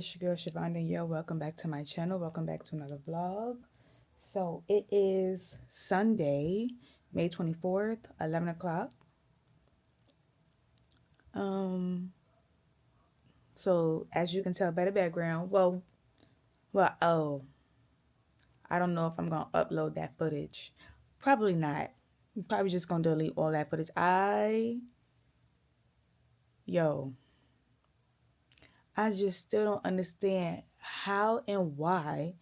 it's your girl Siobhan and yo, welcome back to my channel. Welcome back to another vlog. So it is Sunday, May 24th, 11 o'clock. Um, so as you can tell by the background, oh, I don't know if I'm gonna upload that footage. Probably not. I'm probably just gonna delete all that footage. Yo, I just still don't understand how and why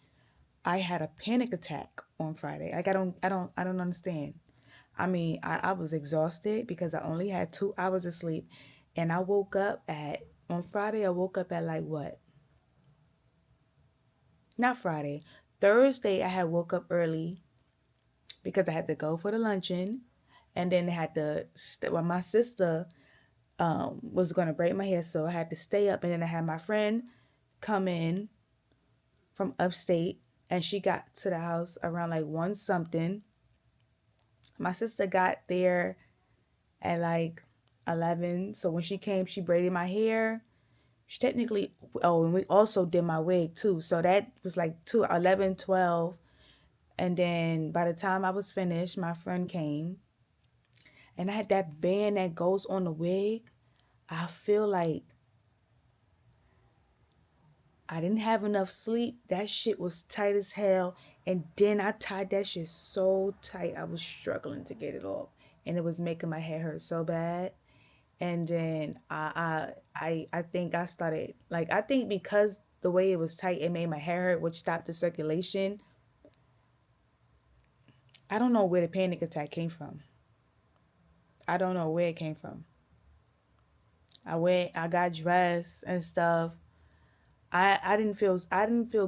I had a panic attack on Friday. Like I don't understand. I was exhausted because I only had 2 hours of sleep, and I woke up at on Friday. I woke up at like what? Not Friday, Thursday. I had woke up early because I had to go for the luncheon, and then I had to. Well, my sister was gonna braid my hair, so I had to stay up, and then I had my friend come in from upstate, and she got to the house around like one something. My sister got there at like 11. So when she came, she braided my hair. She technically, oh, and we also did my wig too. So that was like 11, 12. And then by the time I was finished, my friend came and I had that band that goes on the wig. I feel like I didn't have enough sleep. That shit was tight as hell. And then I tied that shit so tight, I was struggling to get it off. And it was making my hair hurt so bad. And then I think I started like I think because the way it was tight, it made my hair hurt, which stopped the circulation. I don't know where the panic attack came from. I don't know where it came from. I got dressed and stuff. I didn't feel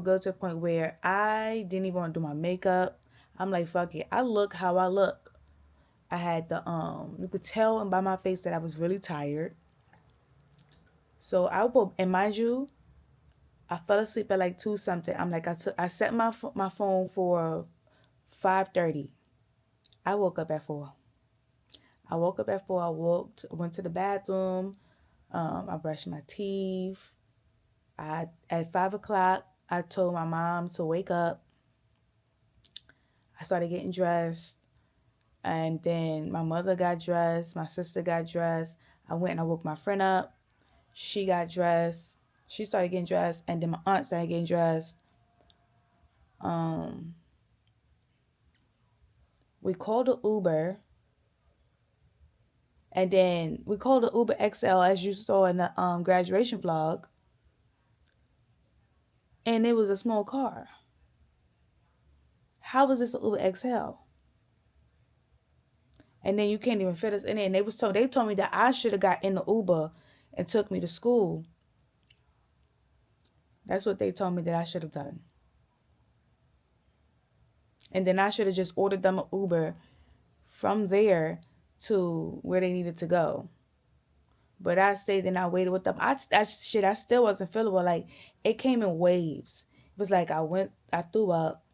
good to the point where I didn't even want to do my makeup. I'm like, fuck it. I look how I look. I had the you could tell by my face that I was really tired. So I will, and mind you, I fell asleep at like 2 something. I set my phone for 5:30. I woke up at 4. I woke up at 4. Went to the bathroom. I brushed my teeth. I At 5 o'clock, I told my mom to wake up. I started getting dressed, and then my mother got dressed. My sister got dressed. I went and I woke my friend up. She got dressed. She started getting dressed, and then my aunt started getting dressed. Um, we called an Uber, and then we called an Uber XL as you saw in the graduation vlog, and it was a small car. How was this an Uber XL? And then you can't even fit us in it. And they told me that I should have got in the Uber and took me to school. That's what they told me that I should have done. And then I should have just ordered them an Uber from there to where they needed to go. But I stayed and I waited with them. I still wasn't feeling well. Like, it came in waves. It was like I threw up.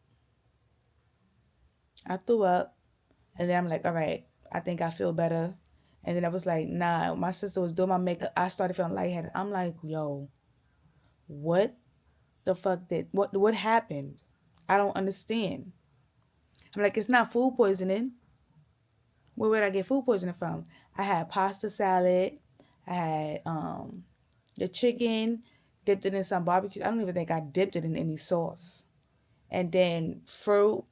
And then I'm like, all right, I think I feel better. And then I was like, nah, my sister was doing my makeup. I started feeling lightheaded. I'm like, yo, what the fuck what happened? I don't understand. I'm like, it's not food poisoning. Where would I get food poisoning from? I had pasta salad. I had the chicken, dipped it in some barbecue. I don't even think I dipped it in any sauce. And then fruit,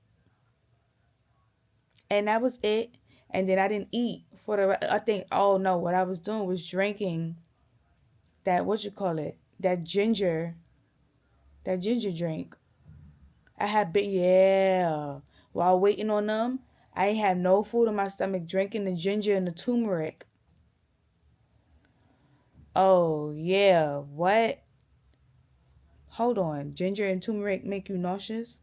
and that was it. And then I didn't eat for I think, oh no, what I was doing was drinking that, what you call it, that ginger drink. I had bit, yeah. While waiting on them, I ain't had no food in my stomach, drinking the ginger and the turmeric. Oh yeah, what? Hold on, ginger and turmeric make you nauseous?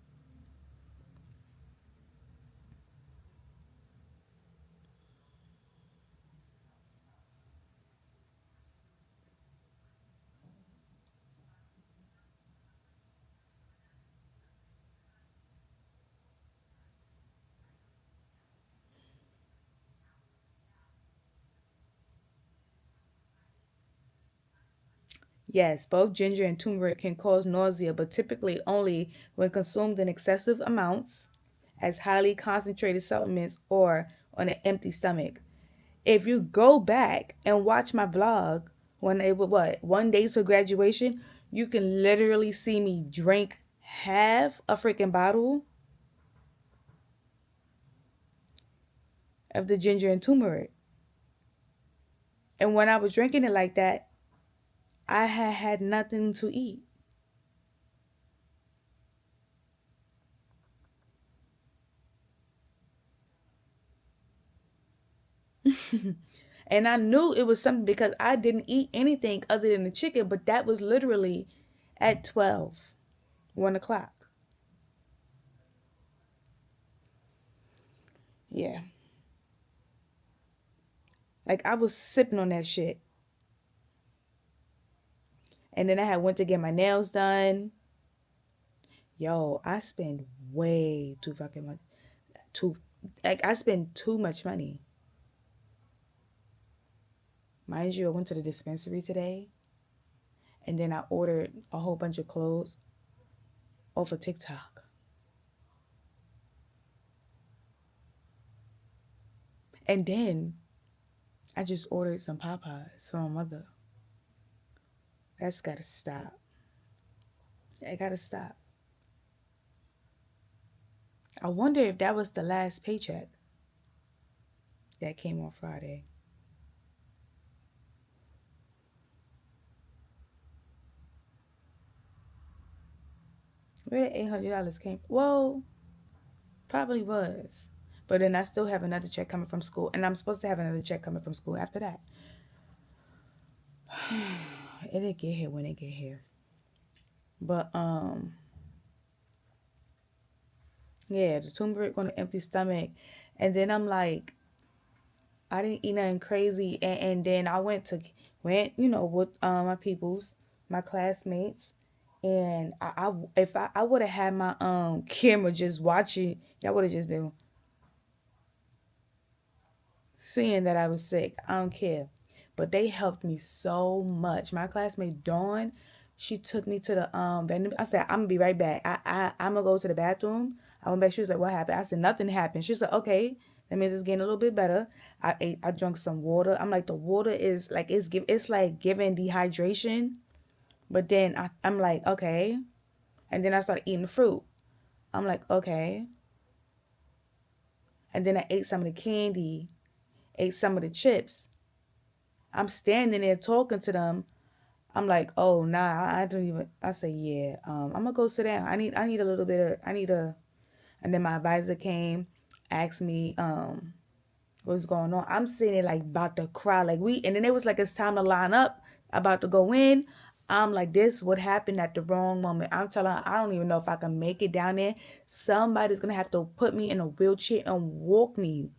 Yes, both ginger and turmeric can cause nausea, but typically only when consumed in excessive amounts as highly concentrated supplements or on an empty stomach. If you go back and watch my vlog when it was what 1 day to graduation, you can literally see me drink half a freaking bottle of the ginger and turmeric. And when I was drinking it like that, I had had nothing to eat. And I knew it was something because I didn't eat anything other than the chicken, but that was literally at 12, 1 o'clock. Yeah. Like I was sipping on that shit. And then I had went to get my nails done. Yo, I spend way too fucking much. Too, like I spend too much money. Mind you, I went to the dispensary today, and then I ordered a whole bunch of clothes off of TikTok. And then I just ordered some Popeyes for my mother. That's gotta stop. I gotta stop. I wonder if that was the last paycheck that came on Friday. Where the $800 came? Well, probably was. But then I still have another check coming from school, and I'm supposed to have another check coming from school after that. It'll get here when it get here. But yeah, the turmeric on an empty stomach, and then I'm like, I didn't eat nothing crazy, and then I went with my peoples, my classmates, and I if I would have had my camera just watching, that would have just been seeing that I was sick. I don't care. But they helped me so much. My classmate Dawn, she took me to the vending. I said, I'm gonna be right back. I'm gonna go to the bathroom. I went back. She was like, what happened? I said, nothing happened. She said, okay. That means it's getting a little bit better. I drank some water. I'm like, the water is like it's like giving dehydration. But then I'm like, okay. And then I started eating the fruit. I'm like, okay. And then I ate some of the candy, ate some of the chips. I'm standing there talking to them. I'm like, oh nah, I don't even. I say, yeah, I'm gonna go sit down. I need a little bit of, I need a. And then my advisor came, asked me, what's going on. I'm sitting there like about to cry, like and then it was like it's time to line up, about to go in. I'm like, this would happen at the wrong moment. I'm telling her, I don't even know if I can make it down there. Somebody's gonna have to put me in a wheelchair and walk me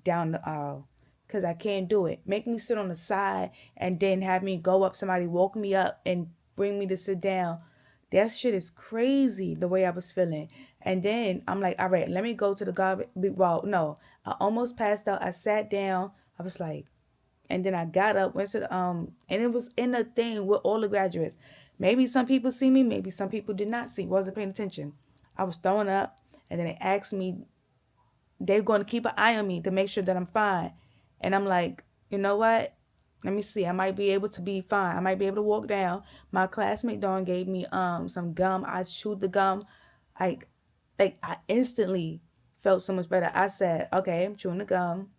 down the aisle because I can't do it. Make me sit on the side and then have me go up, somebody walk me up and bring me to sit down. That shit is crazy the way I was feeling. And then I'm like, all right, let me go to the garbage. Well, no, I almost passed out. I sat down. I was like, and then I got up, went to the and it was in a thing with all the graduates. Maybe some people see me, maybe some people did not see, wasn't paying attention. I was throwing up, and then they asked me, they're going to keep an eye on me to make sure that I'm fine. And I'm like, you know what? Let me see. I might be able to be fine. I might be able to walk down. My classmate Dawn gave me some gum. I chewed the gum. Like I instantly felt so much better. I said, okay, I'm chewing the gum.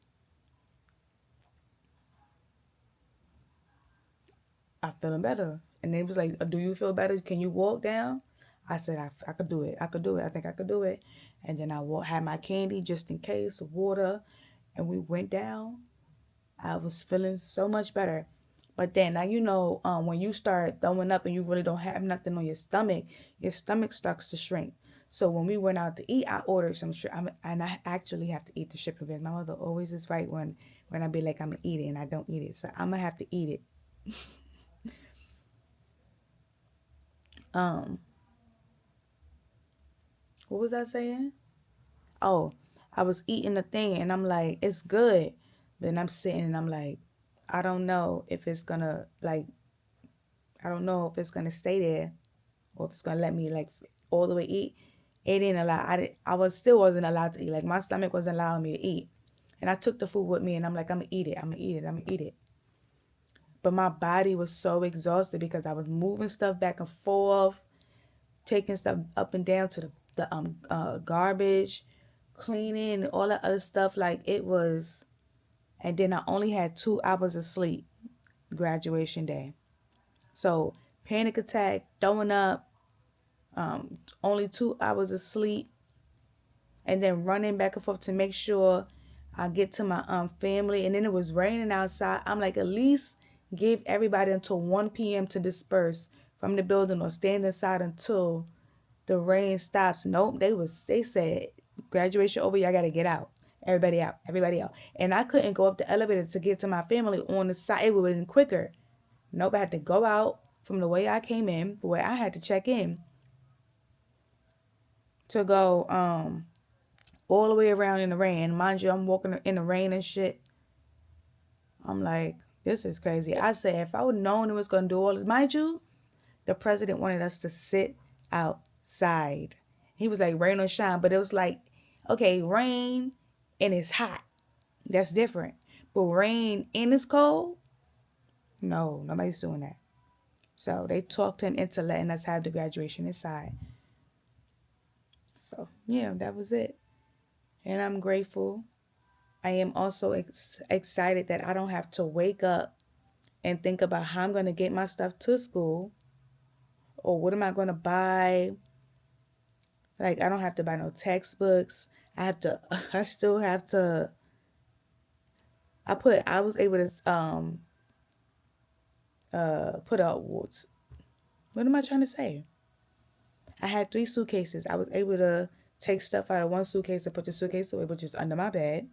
I'm feeling better. And they was like, do you feel better? Can you walk down? I said, I could do it. I could do it. I think I could do it. And then had my candy just in case, water. And we went down. I was feeling so much better. But then now when you start throwing up and you really don't have nothing on your stomach starts to shrink. So when we went out to eat, I ordered some shrimp, and I actually have to eat the shrimp because my mother always is right when I be like I'm gonna eat it and I don't eat it. So I'm gonna have to eat it. Um, what was I saying? Oh, I was eating the thing and I'm like, it's good. But then I'm sitting and I'm like, I don't know if it's gonna like I don't know if it's gonna stay there or if it's gonna let me like all the way eat. It didn't allow. Still wasn't allowed to eat. Like my stomach wasn't allowing me to eat, and I took the food with me, and I'm like, I'm gonna eat it. I'm gonna eat it. I'm gonna eat it. But my body was so exhausted because I was moving stuff back and forth, taking stuff up and down to the garbage, cleaning, all that other stuff. Like it was, and then I only had 2 hours of sleep, graduation day. So panic attack, throwing up, only 2 hours of sleep, and then running back and forth to make sure I get to my family. And then it was raining outside. I'm like, at least give everybody until 1 p.m. to disperse from the building or stand inside until the rain stops. Nope, they said graduation over, y'all gotta get out. Everybody out, everybody out. And I couldn't go up the elevator to get to my family on the side. It would have been quicker. Nope, I had to go out from the way I came in, the way I had to check in, to go all the way around in the rain. Mind you, I'm walking in the rain and shit. I'm like, this is crazy. I said, if I would known it was going to do all this, mind you, the president wanted us to sit outside. He was like, rain or shine. But it was like, okay, rain and it's hot. That's different. But rain and it's cold? No, nobody's doing that. So they talked him into letting us have the graduation inside. So, yeah, that was it. And I'm grateful. I am also excited that I don't have to wake up and think about how I'm going to get my stuff to school or what am I going to buy. Like, I don't have to buy no textbooks. I was able to put out, what am I trying to say? I had 3 suitcases. I was able to take stuff out of one suitcase and put the suitcase away, which is under my bed.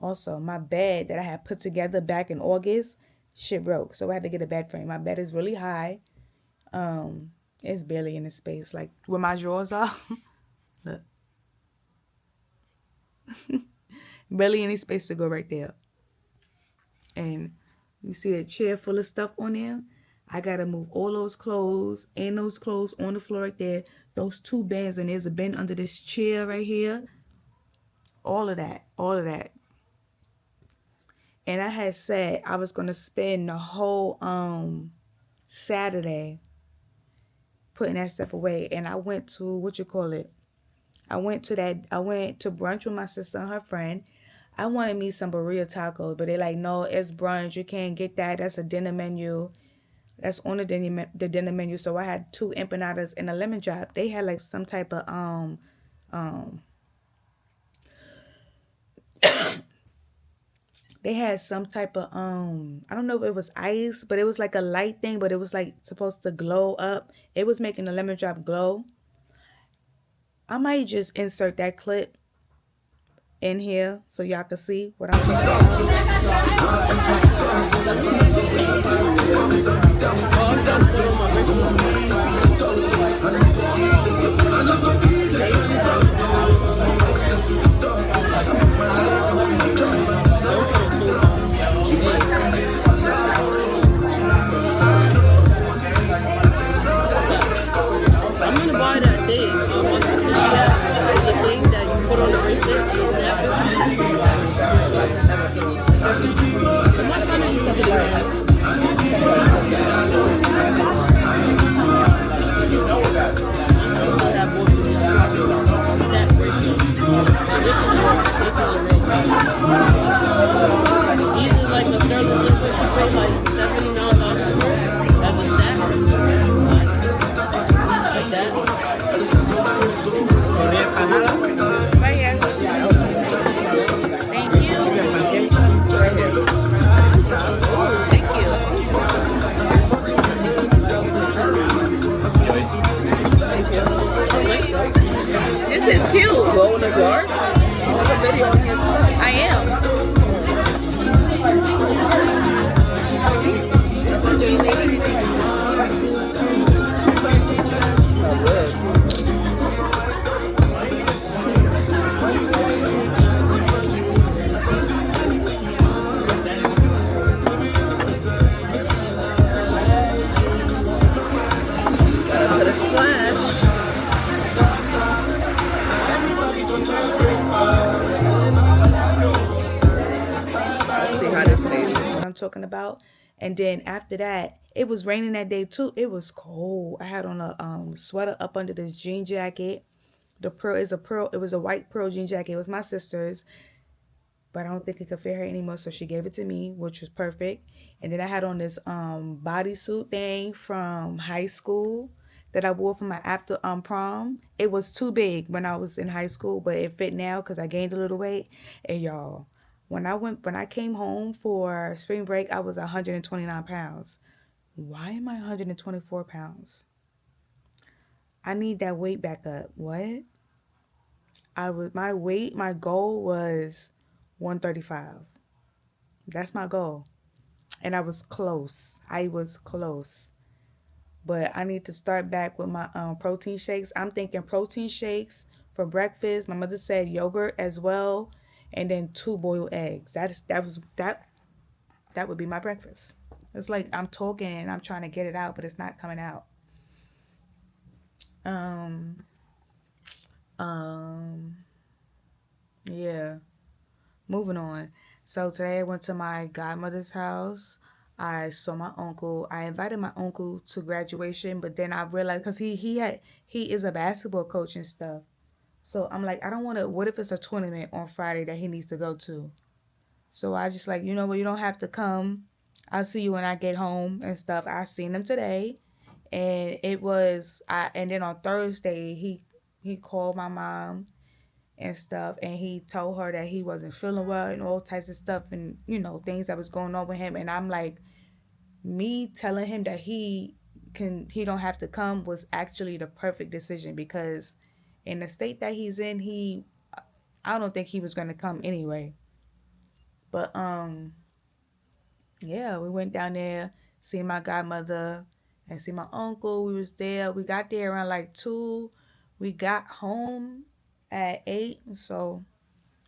Also, my bed that I had put together back in August, shit broke. So I had to get a bed frame. My bed is really high. It's barely in the space. Like where my drawers are. Look. Barely any space to go right there. And you see a chair full of stuff on there. I got to move all those clothes and those clothes on the floor right there. Those 2 bins, and there's a bin under this chair right here. All of that. And I had said I was going to spend the whole Saturday putting that stuff away. And I went to, I went to brunch with my sister and her friend. I wanted me some burrito tacos, but they're like, no, it's brunch. You can't get that. That's a dinner menu. That's on the dinner menu. So I had 2 empanadas and a lemon drop. They had like some type of they had some type of I don't know if it was ice, but it was like a light thing, but it was like supposed to glow up. It was making the lemon drop glow. I might just insert that clip in here so y'all can see what I'm talking I'm gonna buy that thing. My sister had is a thing that you put on the bracelet and you snap it. So my son is something like that. My sister had both of these snap bracelets. This is a real bracelet. These is like a sterling silver. She paid like $79 for it as a snap. Right here. Thank you. Thank you. This is cute. Glow in the dark? Like a video on your side. I am. talking about. And then after that, it was raining that day too. It was cold. I had on a sweater up under this jean jacket. The pearl is a pearl. It was a white pearl jean jacket. It was my sister's, but I don't think it could fit her anymore, so she gave it to me, which was perfect. And then I had on this bodysuit thing from high school that I wore for my after prom. It was too big when I was in high school, but it fit now because I gained a little weight. And y'all, when I came home for spring break, I was 129 pounds. Why am I 124 pounds? I need that weight back up. What? My goal was 135. That's my goal. And I was close. I was close. But I need to start back with my protein shakes. I'm thinking protein shakes for breakfast. My mother said yogurt as well, and then two boiled eggs. That would be my breakfast. It's like I'm talking and I'm trying to get it out, but it's not coming out. Um, um, yeah. Moving on. So today I went to my godmother's house. I saw my uncle. I invited my uncle to graduation, but then I realized because he is a basketball coach and stuff. So I'm like, I don't want to. What if it's a tournament on Friday that he needs to go to? So I just like, you know what? You don't have to come. I'll see you when I get home and stuff. I seen him today, and it was I. And then on Thursday, he called my mom and stuff, and he told her that he wasn't feeling well and all types of stuff, and things that was going on with him. And I'm like, me telling him that he don't have to come was actually the perfect decision, because in the state that he's in, I don't think he was gonna come anyway. But yeah, we went down there, see my godmother and see my uncle. We was there. We got there around like 2. We got home at 8. So,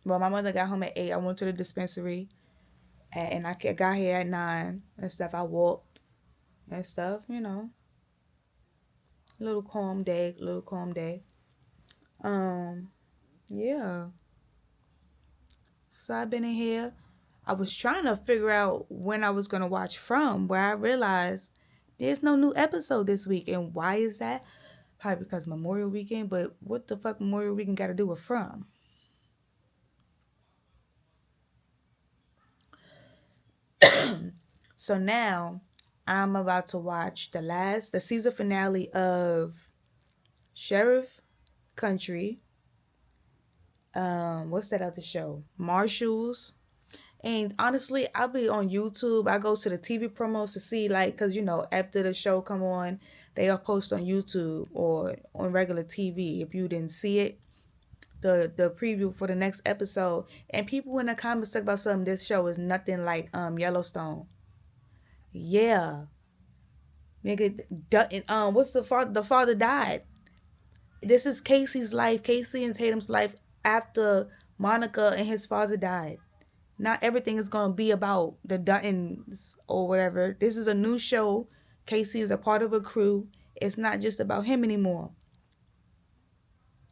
well, my mother got home at 8. I went to the dispensary, and I got here at 9 and stuff. I walked and stuff, little calm day, little calm day. Um, yeah. So I've been in here. I was trying to figure out when I was gonna watch From, where I realized there's no new episode this week. And why is that? Probably because Memorial Weekend, but what the fuck Memorial Weekend got to do with From? So now I'm about to watch the season finale of Sheriff Country. What's that other show? Marshalls. And honestly, I'll be on YouTube. I go to the TV promos to see, like, cause after the show come on, they'll post on YouTube or on regular TV. If you didn't see it, the preview for the next episode. And people in the comments talk about something. This show is nothing like Yellowstone. Yeah, nigga. What's the father? The father died. This is Casey's life. Casey and Tatum's life after Monica and his father died. Not everything is going to be about the Duttons or whatever. This is a new show. Casey is a part of a crew. It's not just about him anymore.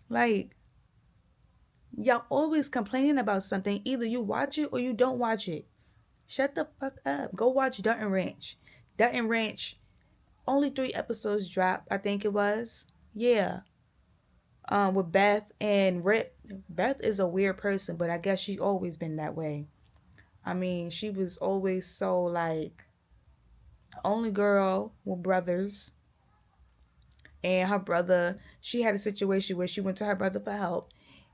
Like, y'all always complaining about something. Either you watch it or you don't watch it. Shut the fuck up. Go watch Dutton Ranch. Dutton Ranch, only 3 episodes dropped, I think it was. Yeah. With Beth and Rip. Beth is a weird person, but I guess she always been that way. I mean, she was always so like only girl with brothers, and her brother, she had a situation where she went to her brother for help,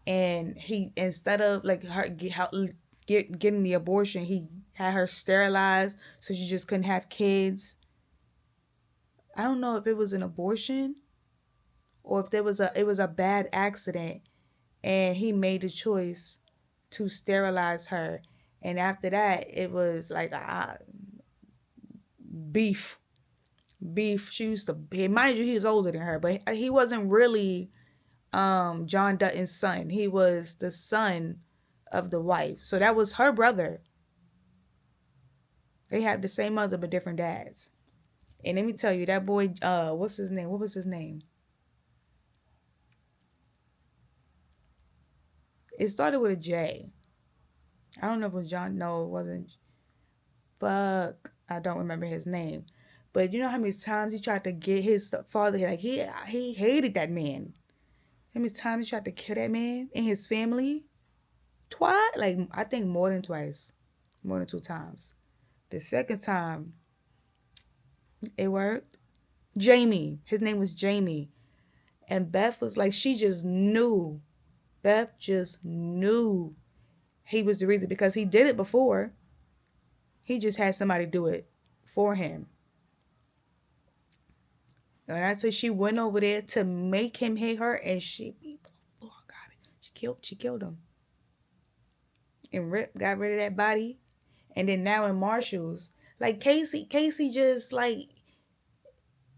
and he, instead of like her getting the abortion, he had her sterilized so she just couldn't have kids. I don't know if it was an abortion or if it was a bad accident, and he made the choice to sterilize her. And after that, it was like beef beef. She used to be, mind you, he was older than her, but he wasn't really John Dutton's son. He was the son of the wife. So that was her brother. They had the same mother but different dads. And let me tell you, that boy, what's his name? What was his name? It started with a J. I don't know if it was John. No, it wasn't. fuck. I don't remember his name. But you know how many times he tried to get his father, like he hated that man. How many times he tried to kill that man and his family? Twice? Like I think more than twice. More than two times. The second time it worked. Jamie. His name was Jamie. And Beth was like, she just knew. Beth just knew he was the reason because he did it before. He just had somebody do it for him. And I said she went over there to make him hate her, and oh God, she killed him, and got rid of that body. And then now in Marshall's, like Casey just like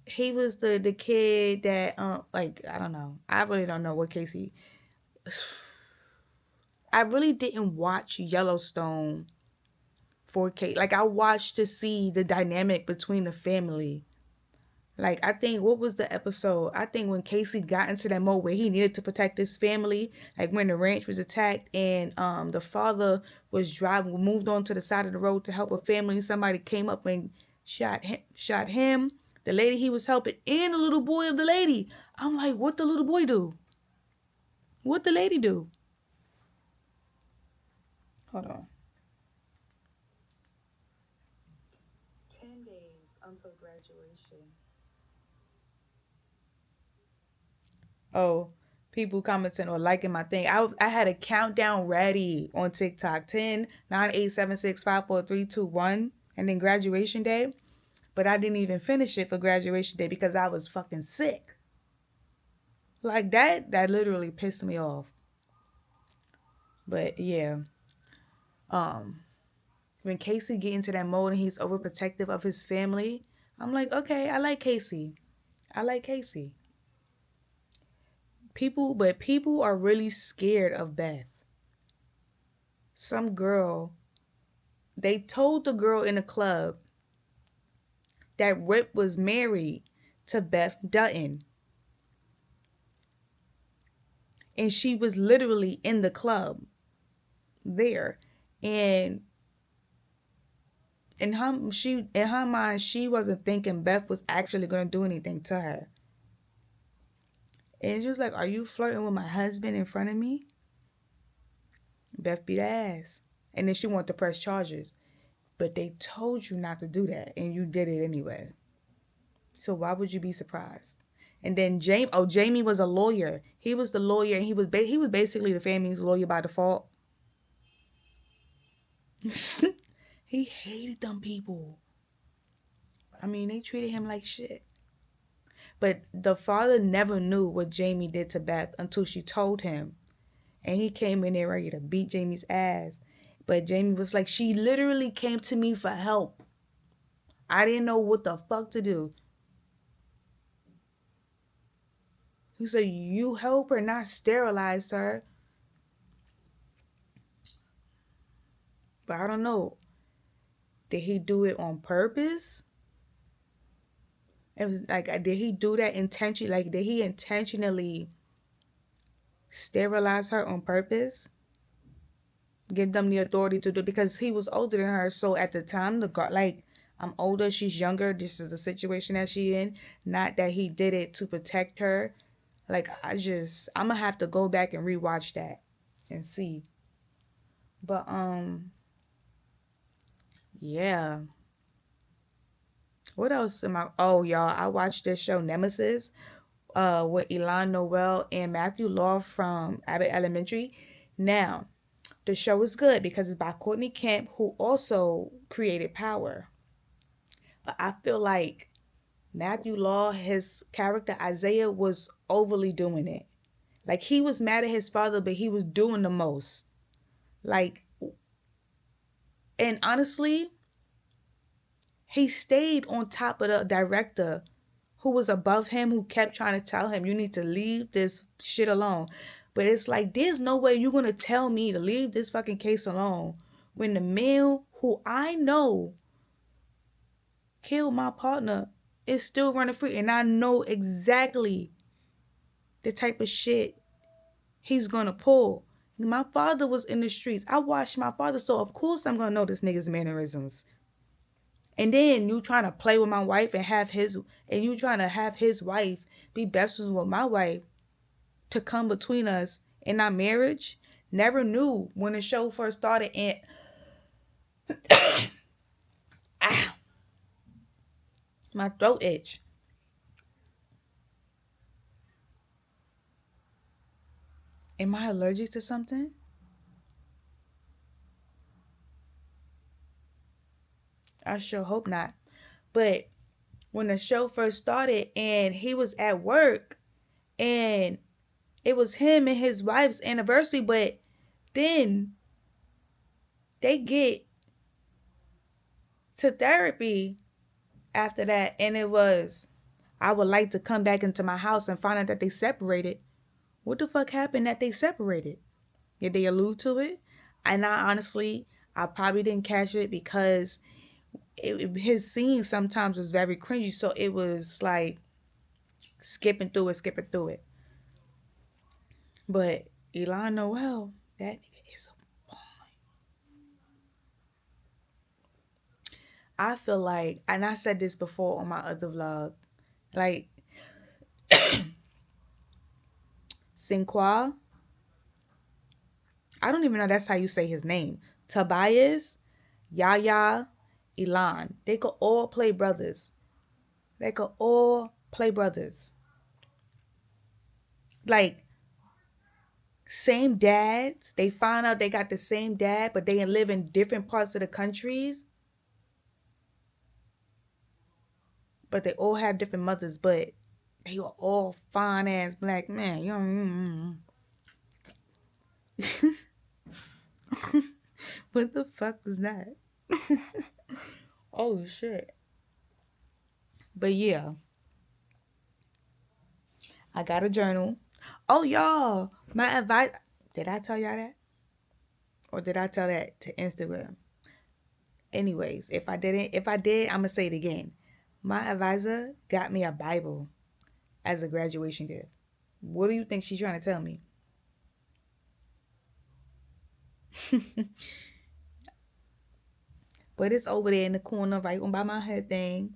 he was the kid that like I don't know, I really don't know what Casey. I really didn't watch Yellowstone 4K. Like I watched to see the dynamic between the family. Like I think what was the episode? I think when Casey got into that mode where he needed to protect his family, like when the ranch was attacked and the father was driving, moved on to the side of the road to help a family. Somebody came up and shot him, the lady he was helping, and the little boy of the lady. I'm like, what the little boy do? What the lady do? Hold on. 10 days until graduation. Oh, people commenting or liking my thing. I had a countdown ready on TikTok. 10, 9, 8, 7, 6, 5, 4, 3, 2, 1. And then graduation day. But I didn't even finish it for graduation day because I was fucking sick. Like that literally pissed me off. But yeah. Um when Casey get into that mode and he's overprotective of his family, I'm like, okay, I like Casey. I like Casey. People are really scared of Beth. Some girl, they told the girl in the club that Rip was married to Beth Dutton. And she was literally in the club there. And in her mind, she wasn't thinking Beth was actually gonna do anything to her. And she was like, are you flirting with my husband in front of me? Beth beat ass. And then she wanted to press charges. But they told you not to do that, and you did it anyway. So why would you be surprised? And then Jamie was a lawyer. He was the lawyer, and he was basically the family's lawyer by default. He hated them people. I mean, they treated him like shit. But the father never knew what Jamie did to Beth until she told him. And he came in there ready to beat Jamie's ass. But Jamie was like, she literally came to me for help. I didn't know what the fuck to do. He said, you help her, not sterilize her. But I don't know. Did he do it on purpose? It was like, did he do that intentionally? Like, did he intentionally sterilize her on purpose? Give them the authority to do it because he was older than her. So at the time, I'm older, she's younger. This is the situation that she in. Not that he did it to protect her. Like, I'm gonna have to go back and rewatch that and see. But yeah. What else am I? Oh, y'all, I watched this show Nemesis, with Elon Noel and Matthew Law from Abbott Elementary. Now, the show is good because it's by Courtney Kemp, who also created Power. But I feel like Matthew Law, his character Isaiah, was overly doing it. Like he was mad at his father, but he was doing the most. Like, and honestly, he stayed on top of the director who was above him, who kept trying to tell him, you need to leave this shit alone. But it's like, there's no way you're going to tell me to leave this fucking case alone when the man who I know killed my partner is still running free. And I know exactly the type of shit he's going to pull. My father was in the streets. I watched my father, so of course I'm going to know this nigga's mannerisms. And then you trying to play with my wife and you trying to have his wife be best friends with my wife to come between us in our marriage. Never knew when the show first started and ah, my throat itch. Am I allergic to something? I sure hope not. But when the show first started and he was at work and it was him and his wife's anniversary, but then they get to therapy after that and it was, I would like to come back into my house and find out that they separated. What the fuck happened that they separated? Did they allude to it? And I honestly, I probably didn't catch it because his scene sometimes was very cringy. So it was like skipping through it. But Elon Noel, that nigga is a. I feel like, and I said this before on my other vlog, like Sinqua, I don't even know that's how you say his name. Tobias, Yaya, Elon. They could all play brothers. They could all play brothers. Like, same dads. They find out they got the same dad, but they live in different parts of the countries. But they all have different mothers, but they are all fine ass black men. You know, what the fuck was that? Oh shit. But yeah, I got a journal. Oh y'all, my advice. Did I tell y'all that? Or did I tell that to Instagram? Anyways, if I didn't, if I did, I'm gonna say it again. My advisor got me a Bible as a graduation gift. What do you think she's trying to tell me? But it's over there in the corner, right on by my head thing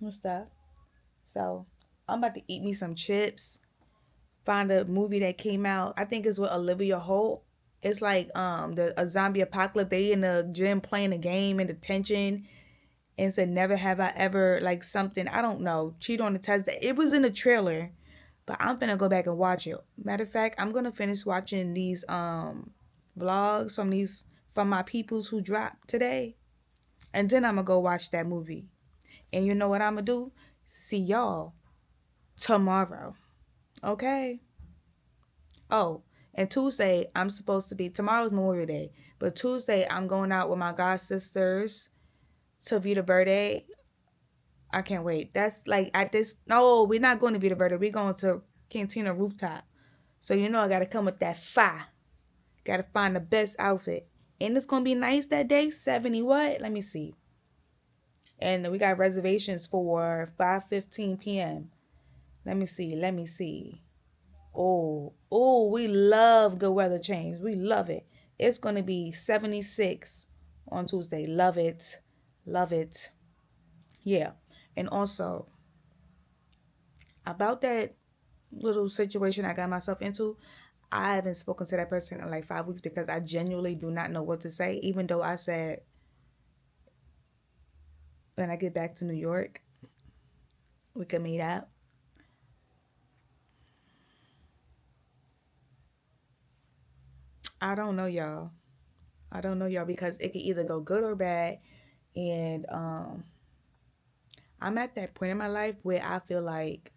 and stuff. So I'm about to eat me some chips. Find a movie that came out. I think it's with Olivia Holt. It's like a zombie apocalypse. They in the gym playing a game in detention and said never have I ever like something, I don't know, cheat on the test. It was in the trailer, but I'm gonna go back and watch it. Matter of fact, I'm gonna finish watching these vlogs from my peoples who dropped today. And then I'm gonna go watch that movie. And you know what I'm gonna do? See y'all tomorrow. Okay? Oh, and Tuesday, I'm supposed to be, tomorrow's Memorial Day, but Tuesday, I'm going out with my god sisters to Vita Verde. I can't wait. That's like at this, no, we're not going to Vita Verde. We're going to Cantina Rooftop. So, you know, I got to come with that fire. Got to find the best outfit. And it's going to be nice that day. 70 what? Let me see. And we got reservations for 5:15 p.m. Let me see. Oh, we love good weather change. We love it. It's going to be 76 on Tuesday. Love it. Love it. Yeah. And also, about that little situation I got myself into, I haven't spoken to that person in like 5 weeks because I genuinely do not know what to say, even though I said when I get back to New York, we could meet up. I don't know, y'all. I don't know, y'all, because it could either go good or bad. And I'm at that point in my life where I feel like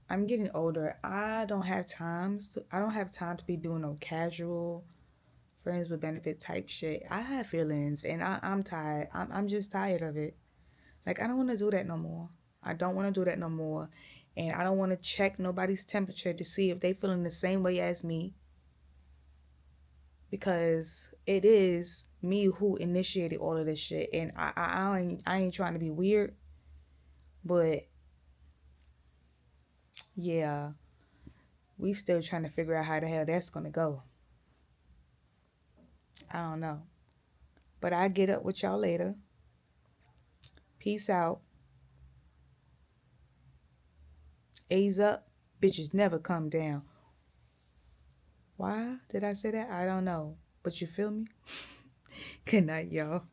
I'm getting older. I don't have time to be doing no casual friends with benefit type shit. I have feelings and I'm tired. I'm just tired of it. Like, I don't want to do that no more. I don't want to do that no more. And I don't want to check nobody's temperature to see if they feeling the same way as me. Because it is me who initiated all of this shit. And I ain't trying to be weird. But yeah, we still trying to figure out how the hell that's gonna go. I don't know. But I'll get up with y'all later. Peace out. A's up. Bitches never come down. Why did I say that? I don't know. But you feel me? Good night, y'all.